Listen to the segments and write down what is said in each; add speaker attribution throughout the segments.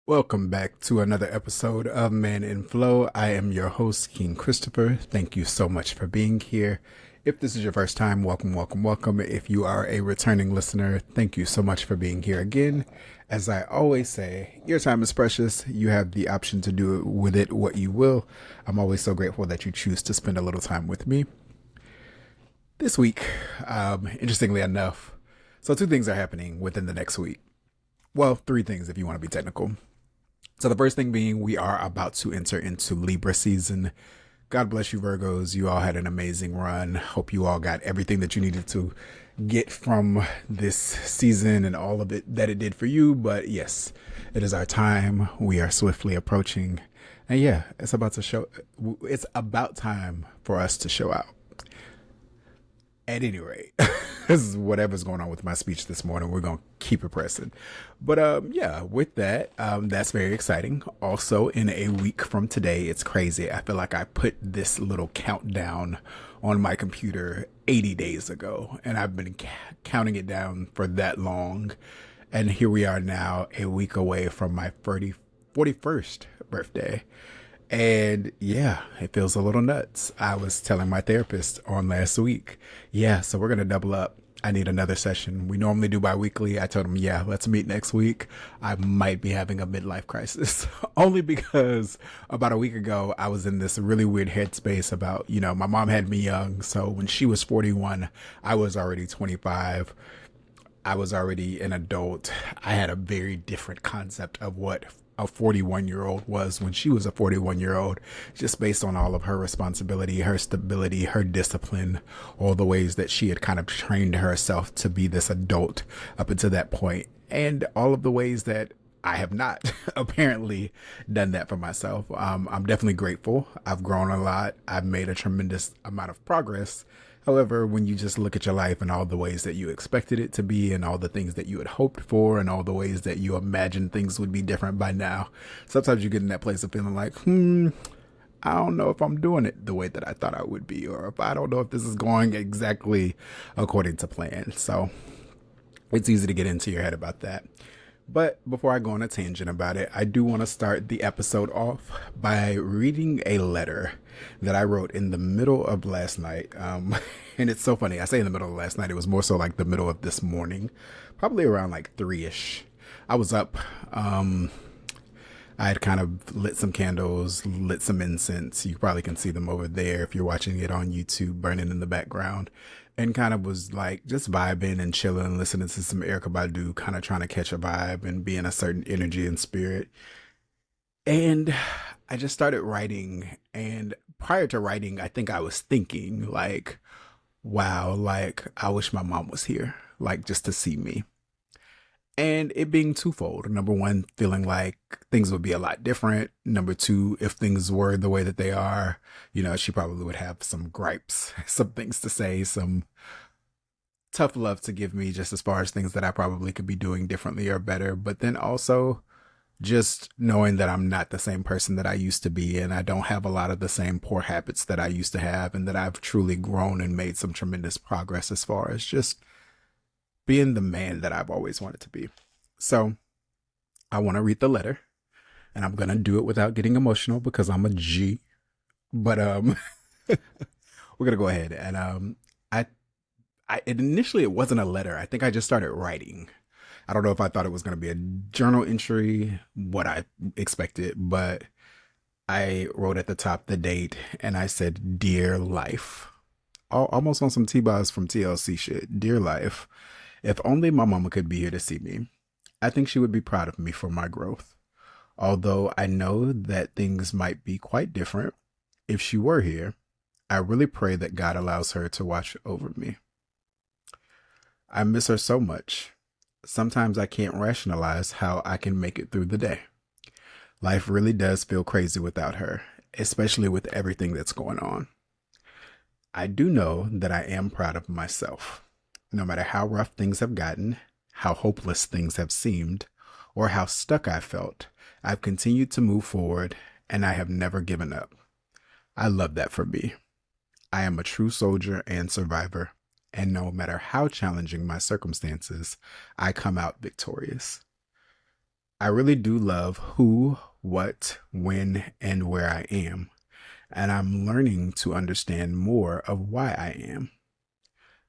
Speaker 1: Welcome back to another episode of Man in Flow. I am your host, King Christopher. Thank you so much for being here. If this is your first time, welcome, welcome, welcome. If you are a returning listener, thank you so much for being here again. As I always say, your time is precious. You have the option to do with it what you will. I'm always so grateful that you choose to spend a little time with me. This week, interestingly enough, so two things are happening within the next week. Well, three things if you want to be technical. So the first thing being, we are about to enter into Libra season. God bless you, Virgos. You all had an amazing run. Hope you all got everything that you needed to get from this season and all of it that it did for you. But yes, it is our time. We are swiftly approaching. And yeah, it's about time for us to show out. At any rate, this is whatever's going on with my speech this morning. We're going to keep it pressing. But yeah, with that, that's very exciting. Also, in a week from today, it's crazy. I feel like I put this little countdown on my computer 80 days ago, and I've been counting it down for that long. And here we are now, a week away from my 41st birthday. And yeah, it feels a little nuts. I was telling my therapist on last week, yeah, so we're going to double up. I need another session. We normally do bi-weekly. I told him, yeah, let's meet next week. I might be having a midlife crisis only because about a week ago, I was in this really weird headspace about, my mom had me young. So when she was 41, I was already 25. I was already an adult. I had a very different concept of what a 41-year-old was when she was a 41-year-old, just based on all of her responsibility, her stability, her discipline, all the ways that she had kind of trained herself to be this adult up until that point, and all of the ways that I have not apparently done that for myself. I'm definitely grateful. I've grown a lot. I've made a tremendous amount of progress. However, when you just look at your life and all the ways that you expected it to be and all the things that you had hoped for and all the ways that you imagined things would be different by now, sometimes you get in that place of feeling like, I don't know if I'm doing it the way that I thought I would be, or if I don't know if this is going exactly according to plan. So it's easy to get into your head about that. But before I go on a tangent about it, I do want to start the episode off by reading a letter that I wrote in the middle of last night. And it's so funny. I say in the middle of last night. It was more so like the middle of this morning, probably around like 3-ish. I was up. I had kind of lit some candles, lit some incense. You probably can see them over there if you're watching it on YouTube, burning in the background. And kind of was like just vibing and chilling, listening to some Erykah Badu, kind of trying to catch a vibe and be in a certain energy and spirit. And I just started writing. And prior to writing, I think I was thinking like, wow, like I wish my mom was here, like just to see me. And it being twofold. Number one, feeling like things would be a lot different. Number two, if things were the way that they are, she probably would have some gripes, some things to say, some tough love to give me, just as far as things that I probably could be doing differently or better. But then also just knowing that I'm not the same person that I used to be, and I don't have a lot of the same poor habits that I used to have, and that I've truly grown and made some tremendous progress as far as just being the man that I've always wanted to be. So I want to read the letter, and I'm going to do it without getting emotional because I'm a G. But we're going to go ahead and initially it wasn't a letter. I think I just started writing. I don't know if I thought it was going to be a journal entry, what I expected, but I wrote at the top the date and I said, "Dear Life." Almost on some T-Boz from TLC shit. "Dear Life, if only my mama could be here to see me. I think she would be proud of me for my growth. Although I know that things might be quite different, if she were here, I really pray that God allows her to watch over me. I miss her so much. Sometimes I can't rationalize how I can make it through the day. Life really does feel crazy without her, especially with everything that's going on. I do know that I am proud of myself. No matter how rough things have gotten, how hopeless things have seemed, or how stuck I felt, I've continued to move forward and I have never given up. I love that for me. I am a true soldier and survivor, and no matter how challenging my circumstances, I come out victorious. I really do love who, what, when, and where I am. And I'm learning to understand more of why I am.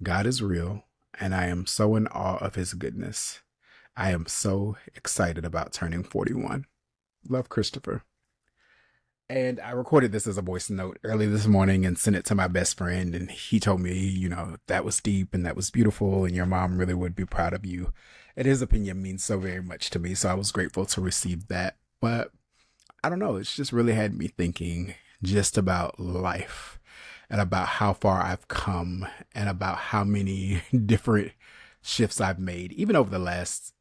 Speaker 1: God is real, and I am so in awe of his goodness. I am so excited about turning 41. Love, Christopher. And I recorded this as a voice note early this morning and sent it to my best friend. And he told me, that was deep and that was beautiful. And your mom really would be proud of you. And his opinion means so very much to me. So I was grateful to receive that. But I don't know. It's just really had me thinking just about life and about how far I've come and about how many different shifts I've made, even over the last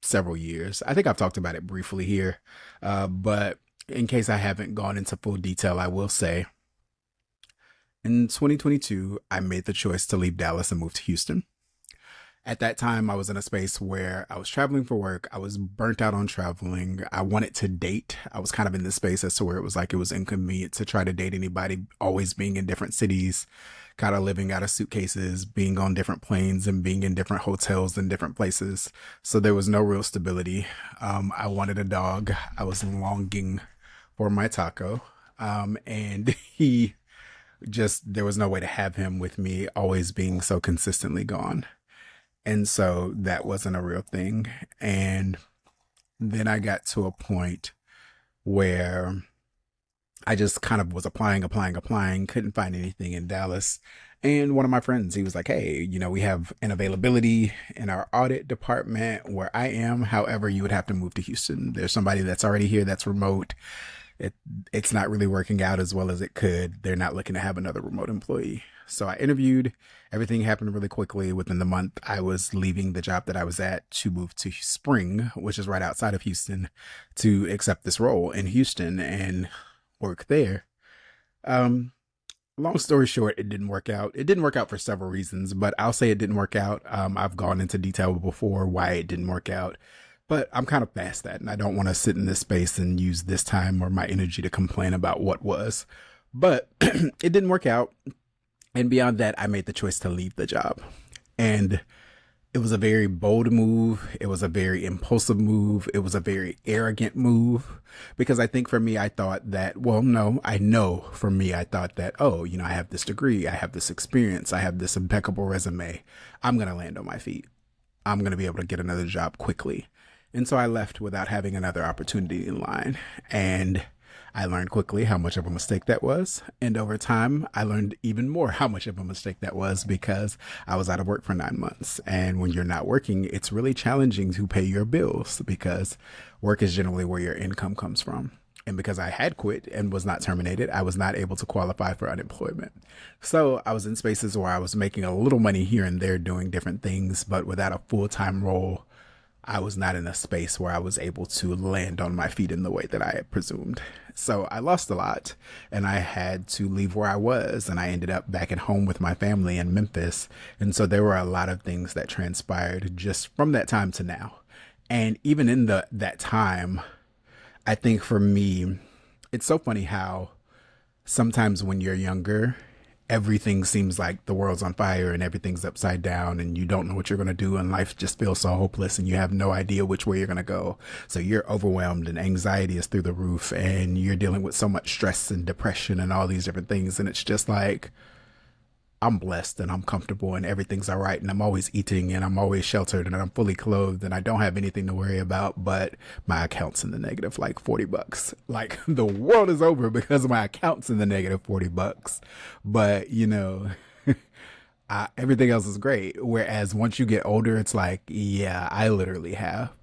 Speaker 1: several years. I think I've talked about it briefly here, but in case I haven't gone into full detail, I will say in 2022, I made the choice to leave Dallas and move to Houston. At that time, I was in a space where I was traveling for work. I was burnt out on traveling. I wanted to date. I was kind of in this space as to where it was like it was inconvenient to try to date anybody, always being in different cities, kind of living out of suitcases, being on different planes and being in different hotels in different places. So there was no real stability. I wanted a dog. I was longing for my taco. And there was no way to have him with me always being so consistently gone. And so that wasn't a real thing. And then I got to a point where I just kind of was applying, couldn't find anything in Dallas. And one of my friends, he was like, hey, we have an availability in our audit department where I am. However, you would have to move to Houston. There's somebody that's already here that's remote. It's not really working out as well as it could. They're not looking to have another remote employee. So I interviewed. Everything happened really quickly. Within the month, I was leaving the job that I was at to move to Spring, which is right outside of Houston, to accept this role in Houston and work there. Long story short, it didn't work out. It didn't work out for several reasons, but I'll say it didn't work out. I've gone into detail before why it didn't work out, but I'm kind of past that, and I don't want to sit in this space and use this time or my energy to complain about what was. But it didn't work out. And beyond that, I made the choice to leave the job. And it was a very bold move. It was a very impulsive move. It was a very arrogant move. Because I think for me, I thought that, I know for me, I thought that, I have this degree, I have this experience, I have this impeccable resume. I'm going to land on my feet. I'm going to be able to get another job quickly. And so I left without having another opportunity in line. And I learned quickly how much of a mistake that was. And over time, I learned even more how much of a mistake that was because I was out of work for 9 months. And when you're not working, it's really challenging to pay your bills because work is generally where your income comes from. And because I had quit and was not terminated, I was not able to qualify for unemployment. So I was in spaces where I was making a little money here and there doing different things, but without a full-time role, I was not in a space where I was able to land on my feet in the way that I had presumed. So I lost a lot and I had to leave where I was, and I ended up back at home with my family in Memphis. And so there were a lot of things that transpired just from that time to now. And even in that time, I think for me, it's so funny how sometimes when you're younger, everything seems like the world's on fire and everything's upside down and you don't know what you're going to do and life just feels so hopeless and you have no idea which way you're going to go. So you're overwhelmed and anxiety is through the roof and you're dealing with so much stress and depression and all these different things. And it's just like, I'm blessed and I'm comfortable and everything's all right. And I'm always eating and I'm always sheltered and I'm fully clothed and I don't have anything to worry about, but my account's in the negative, like $40. Like the world is over because my account's in the negative $40. But everything else is great. Whereas once you get older, it's like, yeah, I literally have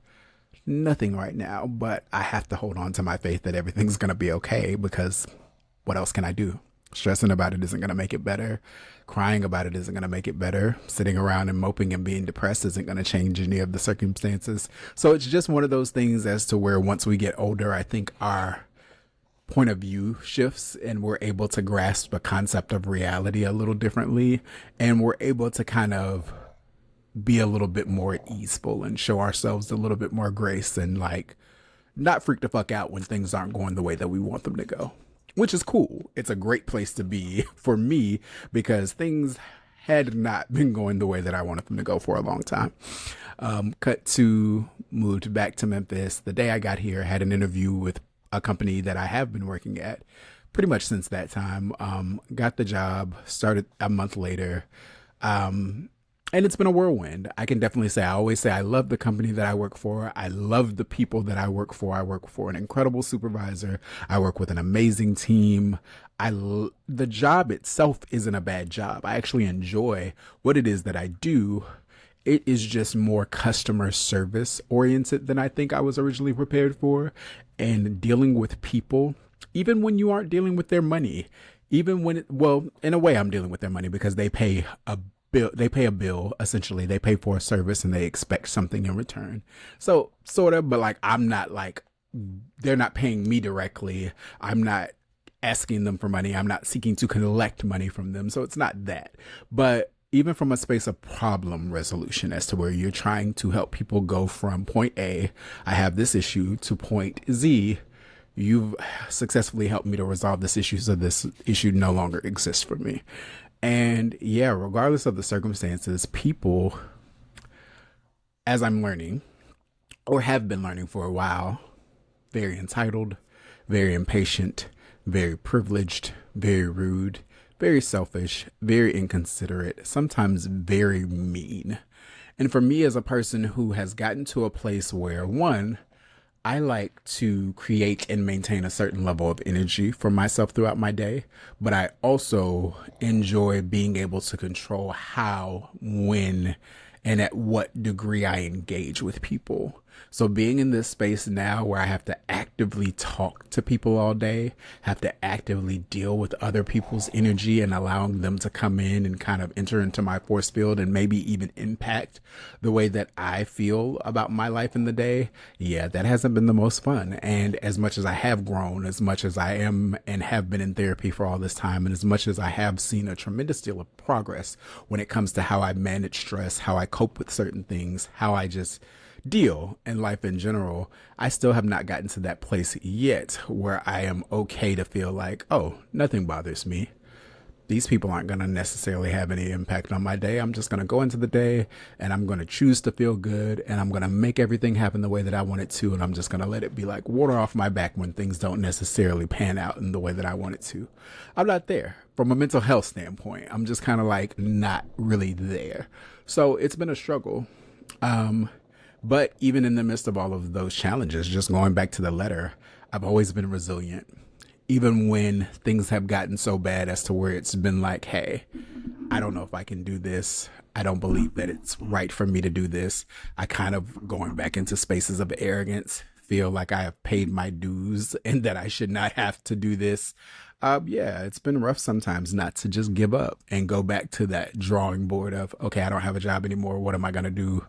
Speaker 1: nothing right now, but I have to hold on to my faith that everything's going to be okay because what else can I do? Stressing about it isn't going to make it better. Crying about it isn't going to make it better. Sitting around and moping and being depressed isn't going to change any of the circumstances. So it's just one of those things as to where once we get older, I think our point of view shifts and we're able to grasp a concept of reality a little differently. And we're able to kind of be a little bit more easeful and show ourselves a little bit more grace and like not freak the fuck out when things aren't going the way that we want them to go. Which is cool. It's a great place to be for me because things had not been going the way that I wanted them to go for a long time. Cut to moved back to Memphis. The day I got here, had an interview with a company that I have been working at pretty much since that time. Got the job, started a month later. And it's been a whirlwind. I can definitely say, I always say I love the company that I work for. I love the people that I work for. I work for an incredible supervisor. I work with an amazing team. The job itself isn't a bad job. I actually enjoy what it is that I do. It is just more customer service oriented than I think I was originally prepared for. And dealing with people, even when you aren't dealing with their money, even when well, in a way I'm dealing with their money because they pay a bill, essentially. They pay for a service and they expect something in return. So sort of, but like I'm not like, they're not paying me directly. I'm not asking them for money. I'm not seeking to collect money from them. So it's not that. But even from a space of problem resolution, as to where you're trying to help people go from point A, I have this issue, to point Z, you've successfully helped me to resolve this issue, so this issue no longer exists for me. And yeah, regardless of the circumstances, people, as I'm learning, or have been learning for a while, very entitled, very impatient, very privileged, very rude, very selfish, very inconsiderate, sometimes very mean. And for me, as a person who has gotten to a place where, one, I like to create and maintain a certain level of energy for myself throughout my day, but I also enjoy being able to control how, when, and at what degree I engage with people. So being in this space now where I have to actively talk to people all day, have to actively deal with other people's energy and allowing them to come in and kind of enter into my force field and maybe even impact the way that I feel about my life in the day. Yeah, that hasn't been the most fun. And as much as I have grown, as much as I am and have been in therapy for all this time, and as much as I have seen a tremendous deal of progress when it comes to how I manage stress, how I cope with certain things, how I just deal in life in general, I still have not gotten to that place yet where I am okay to feel like, oh, nothing bothers me. These people aren't going to necessarily have any impact on my day. I'm just going to go into the day and I'm going to choose to feel good and I'm going to make everything happen the way that I want it to. And I'm just going to let it be like water off my back when things don't necessarily pan out in the way that I want it to. I'm not there from a mental health standpoint. I'm just kind of like not really there. So it's been a struggle. But even in the midst of all of those challenges, just going back to the letter, I've always been resilient. Even when things have gotten so bad as to where it's been like, hey, I don't know if I can do this. I don't believe that it's right for me to do this. I kind of, going back into spaces of arrogance, feel like I have paid my dues and that I should not have to do this. Yeah, it's been rough sometimes not to just give up and go back to that drawing board of, okay, I don't have a job anymore. What am I going to do?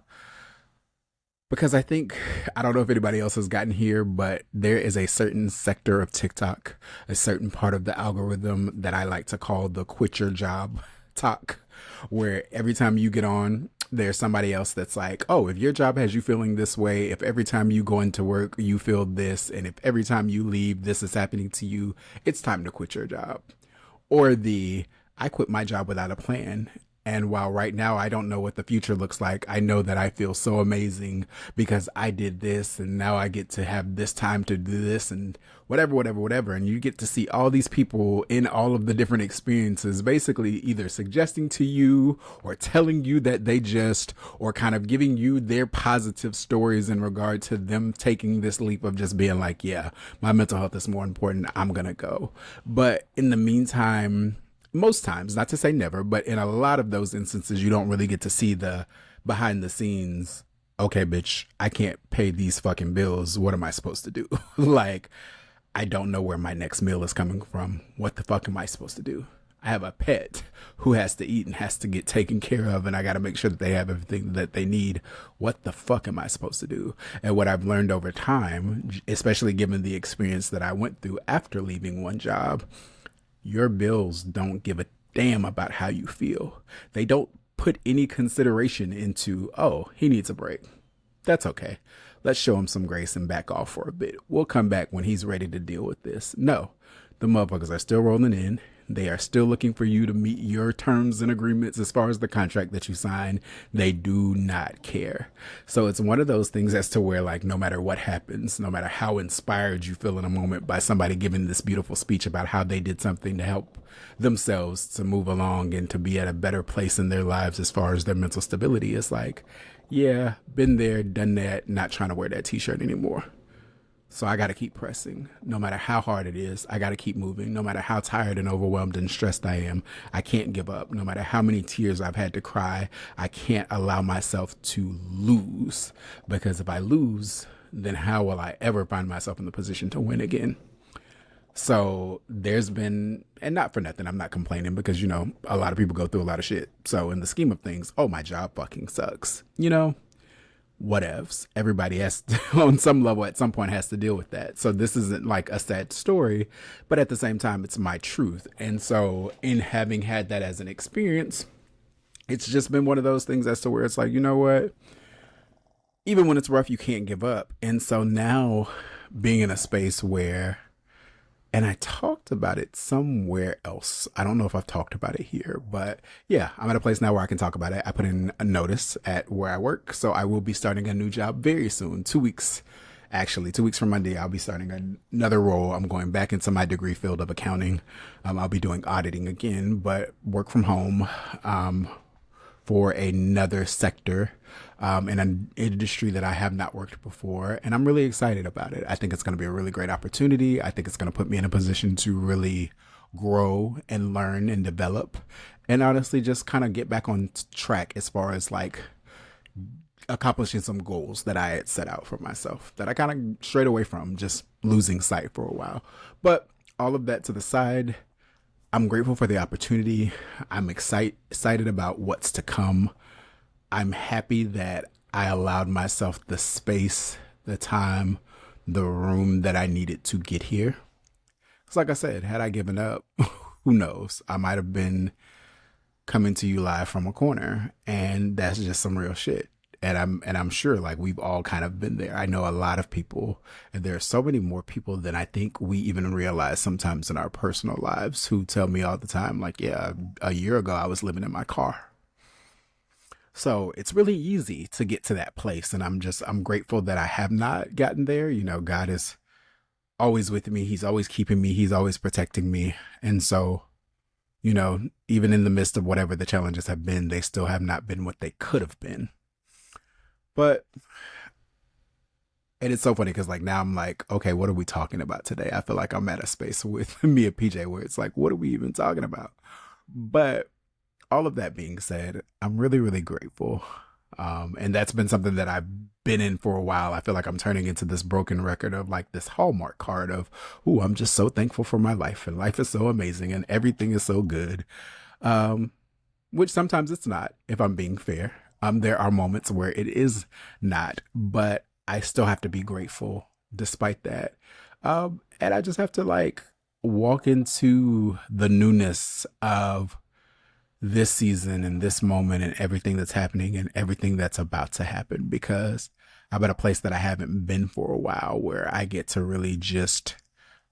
Speaker 1: Because I think, I don't know if anybody else has gotten here, but there is a certain sector of TikTok, a certain part of the algorithm that I like to call the quit your job talk, where every time you get on, there's somebody else that's like, oh, if your job has you feeling this way, if every time you go into work, you feel this, and if every time you leave, this is happening to you, it's time to quit your job. Or the, I quit my job without a plan. And while right now I don't know what the future looks like, I know that I feel so amazing because I did this and now I get to have this time to do this and whatever. And you get to see all these people in all of the different experiences, basically either suggesting to you or telling you that they just, or kind of giving you their positive stories in regard to them taking this leap of just being like, yeah, my mental health is more important. I'm going to go. But in the meantime, most times, not to say never, but in a lot of those instances, you don't really get to see the behind the scenes. Okay, bitch, I can't pay these fucking bills. What am I supposed to do? Like, I don't know where my next meal is coming from. What the fuck am I supposed to do? I have a pet who has to eat and has to get taken care of, and I got to make sure that they have everything that they need. What the fuck am I supposed to do? And what I've learned over time, especially given the experience that I went through after leaving one job, your bills don't give a damn about how you feel. They don't put any consideration into, oh, he needs a break. That's okay. Let's show him some grace and back off for a bit. We'll come back when he's ready to deal with this. No, the motherfuckers are still rolling in. They are still looking for you to meet your terms and agreements as far as the contract that you sign. They do not care. So it's one of those things as to where, like, no matter what happens, no matter how inspired you feel in a moment by somebody giving this beautiful speech about how they did something to help themselves to move along and to be at a better place in their lives as far as their mental stability, it's like, yeah, been there, done that, not trying to wear that t-shirt anymore. So I got to keep pressing. No matter how hard it is, I got to keep moving. No matter how tired and overwhelmed and stressed I am, I can't give up. No matter how many tears I've had to cry, I can't allow myself to lose. Because if I lose, then how will I ever find myself in the position to win again? So there's been, and not for nothing, I'm not complaining because, a lot of people go through a lot of shit. So in the scheme of things, oh, my job fucking sucks. Whatevs. Everybody has to, on some level, at some point, has to deal with that. So this isn't like a sad story, but at the same time, it's my truth. And so in having had that as an experience, it's just been one of those things as to where it's like, you know what? Even when it's rough, you can't give up. And so now being in a space where, and I talked about it somewhere else. I don't know if I've talked about it here, but yeah, I'm at a place now where I can talk about it. I put in a notice at where I work. So I will be starting a new job very soon. 2 weeks, actually, 2 weeks from Monday, I'll be starting another role. I'm going back into my degree field of accounting. I'll be doing auditing again, but work from home, for another sector, in an industry that I have not worked before. And I'm really excited about it. I think it's going to be a really great opportunity. I think it's going to put me in a position to really grow and learn and develop and honestly just kind of get back on track as far as like accomplishing some goals that I had set out for myself that I kind of strayed away from, just losing sight for a while. But all of that to the side, I'm grateful for the opportunity. I'm excited about what's to come. I'm happy that I allowed myself the space, the time, the room that I needed to get here. Because like I said, had I given up, who knows? I might have been coming to you live from a corner, and that's just some real shit. And I'm sure like we've all kind of been there. I know a lot of people, and there are so many more people than I think we even realize sometimes in our personal lives, who tell me all the time, like, yeah, a year ago I was living in my car. So it's really easy to get to that place. And I'm grateful that I have not gotten there. God is always with me. He's always keeping me. He's always protecting me. And so, even in the midst of whatever the challenges have been, they still have not been what they could have been. But, and it's so funny because like now I'm like, okay, what are we talking about today? I feel like I'm at a space with me and PJ where it's like, what are we even talking about? But all of that being said, I'm really, really grateful. And that's been something that I've been in for a while. I feel like I'm turning into this broken record of like this Hallmark card of, ooh, I'm just so thankful for my life, and life is so amazing and everything is so good. Which sometimes it's not, if I'm being fair. There are moments where it is not, but I still have to be grateful despite that. And I just have to like walk into the newness of this season and this moment and everything that's happening and everything that's about to happen, because I'm at a place that I haven't been for a while where I get to really just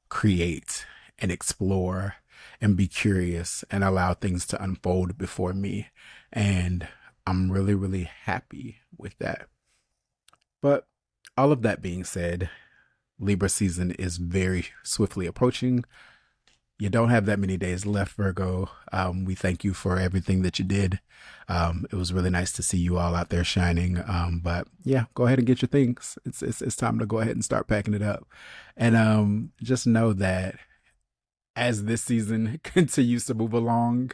Speaker 1: create and explore and be curious and allow things to unfold before me. And I'm really, really happy with that. But all of that being said, Libra season is very swiftly approaching. You don't have that many days left, Virgo. We thank you for everything that you did. It was really nice to see you all out there shining. But yeah, go ahead and get your things. It's time to go ahead and start packing it up. And just know that as this season continues to move along,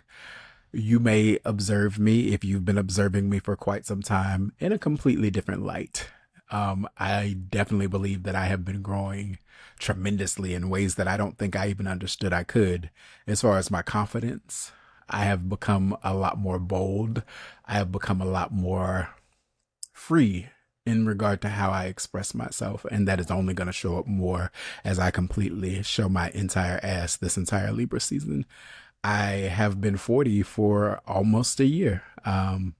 Speaker 1: you may observe me, if you've been observing me for quite some time, in a completely different light. I definitely believe that I have been growing tremendously in ways that I don't think I even understood I could. As far as my confidence, I have become a lot more bold. I have become a lot more free in regard to how I express myself. And that is only going to show up more as I completely show my entire ass this entire Libra season. I have been 40 for almost a year. And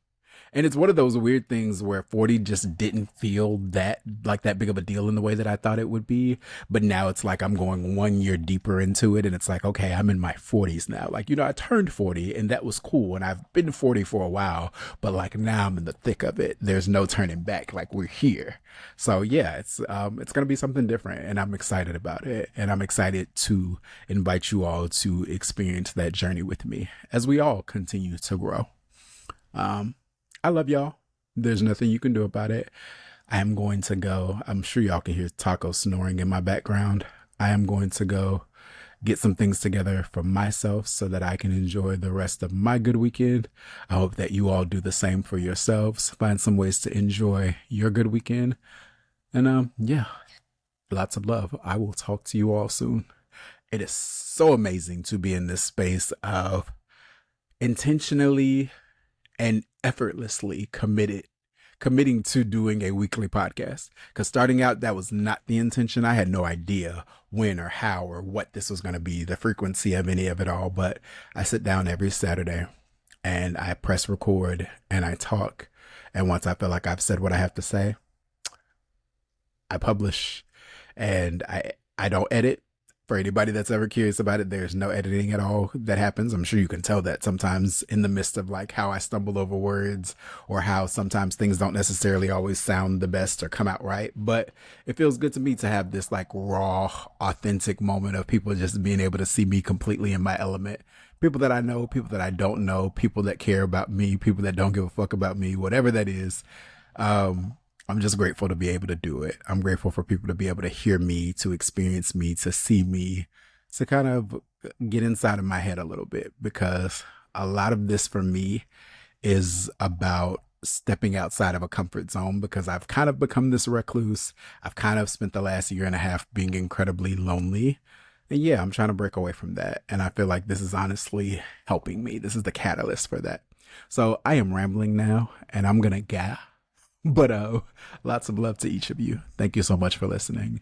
Speaker 1: And it's one of those weird things where 40 just didn't feel that big of a deal in the way that I thought it would be. But now it's like I'm going 1 year deeper into it. And it's like, okay, I'm in my 40s now. Like, I turned 40 and that was cool. And I've been 40 for a while, but like now I'm in the thick of it. There's no turning back. Like we're here. So yeah, it's going to be something different and I'm excited about it. And I'm excited to invite you all to experience that journey with me as we all continue to grow. I love y'all. There's nothing you can do about it. I am going to go. I'm sure y'all can hear Taco snoring in my background. I am going to go get some things together for myself so that I can enjoy the rest of my good weekend. I hope that you all do the same for yourselves. Find some ways to enjoy your good weekend. And yeah, lots of love. I will talk to you all soon. It is so amazing to be in this space of intentionally and effortlessly committing to doing a weekly podcast. Because starting out, that was not the intention. I had no idea when or how or what this was going to be, the frequency of any of it all. But I sit down every Saturday and I press record and I talk. And once I feel like I've said what I have to say, I publish. And I don't edit. For anybody that's ever curious about it, there's no editing at all that happens. I'm sure you can tell that sometimes in the midst of like how I stumble over words or how sometimes things don't necessarily always sound the best or come out right. But it feels good to me to have this like raw, authentic moment of people just being able to see me completely in my element. People that I know, people that I don't know, people that care about me, people that don't give a fuck about me, whatever that is. I'm just grateful to be able to do it. I'm grateful for people to be able to hear me, to experience me, to see me, to kind of get inside of my head a little bit, because a lot of this for me is about stepping outside of a comfort zone, because I've kind of become this recluse. I've kind of spent the last year and a half being incredibly lonely. And yeah, I'm trying to break away from that. And I feel like this is honestly helping me. This is the catalyst for that. So I am rambling now and I'm going to But lots of love to each of you. Thank you so much for listening.